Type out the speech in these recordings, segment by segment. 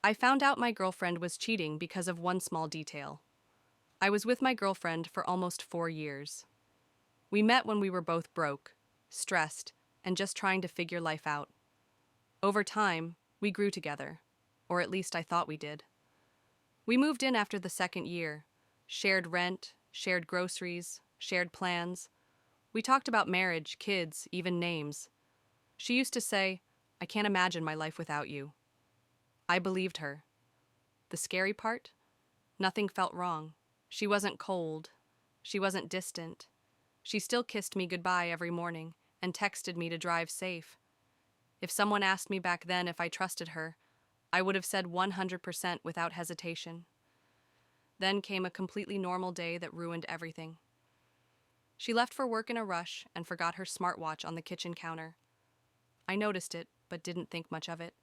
I found out my girlfriend was cheating because of one small detail. I was with my girlfriend for almost 4 years. We met when we were both broke, stressed, and just trying to figure life out. Over time, we grew together, or at least I thought we did. We moved in after the second year, shared rent, shared groceries, shared plans. We talked about marriage, kids, even names. She used to say, "I can't imagine my life without you." I believed her. The scary part? Nothing felt wrong. She wasn't cold. She wasn't distant. She still kissed me goodbye every morning and texted me to drive safe. If someone asked me back then if I trusted her, I would have said 100% without hesitation. Then came a completely normal day that ruined everything. She left for work in a rush and forgot her smartwatch on the kitchen counter. I noticed it, but didn't think much of it.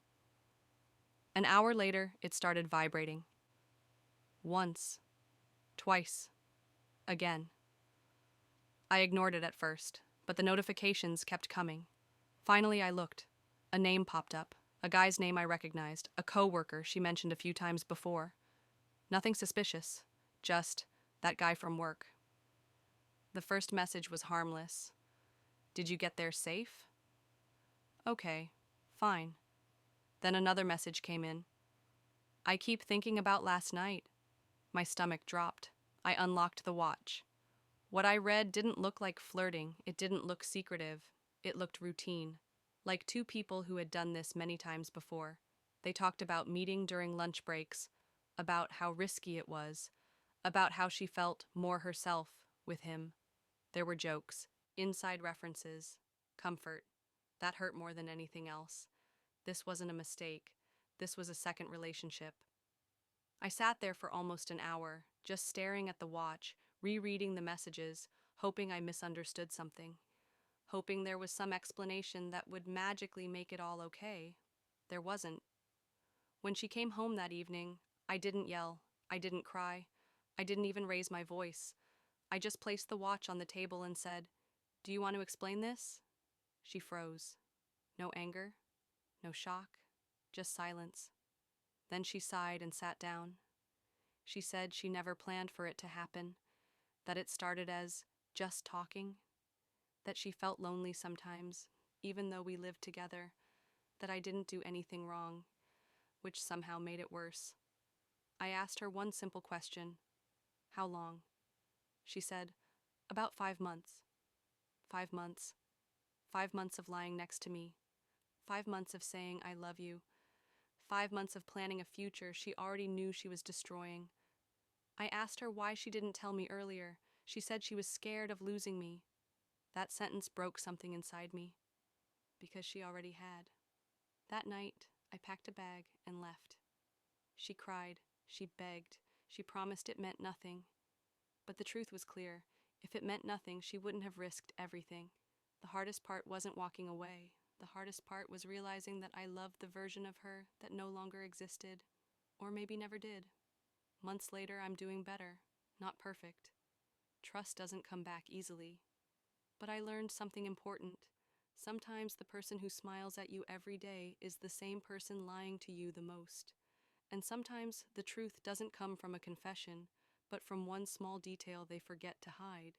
An hour later, it started vibrating. Once. Twice. Again. I ignored it at first, but the notifications kept coming. Finally, I looked. A name popped up, a guy's name I recognized, a coworker she mentioned a few times before. Nothing suspicious, just that guy from work. The first message was harmless. "Did you get there safe?" Okay, fine. Then another message came in. "I keep thinking about last night." My stomach dropped. I unlocked the watch. What I read didn't look like flirting. It didn't look secretive. It looked routine. Like two people who had done this many times before. They talked about meeting during lunch breaks, about how risky it was, about how she felt more herself with him. There were jokes, inside references, comfort. That hurt more than anything else. This wasn't a mistake. This was a second relationship. I sat there for almost an hour, just staring at the watch, rereading the messages, hoping I misunderstood something. Hoping there was some explanation that would magically make it all okay. There wasn't. When she came home that evening, I didn't yell. I didn't cry. I didn't even raise my voice. I just placed the watch on the table and said, "Do you want to explain this?" She froze. No anger, no shock, just silence. Then she sighed and sat down. She said she never planned for it to happen, that it started as just talking, that she felt lonely sometimes, even though we lived together, that I didn't do anything wrong, which somehow made it worse. I asked her one simple question: "How long?" She said, "About 5 months. 5 months. 5 months of lying next to me. 5 months of saying I love you. 5 months of planning a future she already knew she was destroying." I asked her why she didn't tell me earlier. She said she was scared of losing me. That sentence broke something inside me, because she already had. That night, I packed a bag and left. She cried, she begged, she promised it meant nothing. But the truth was clear. If it meant nothing, she wouldn't have risked everything. The hardest part wasn't walking away. The hardest part was realizing that I loved the version of her that no longer existed, or maybe never did. Months later, I'm doing better. Not perfect. Trust doesn't come back easily. But I learned something important. Sometimes the person who smiles at you every day is the same person lying to you the most. And sometimes the truth doesn't come from a confession, but from one small detail they forget to hide.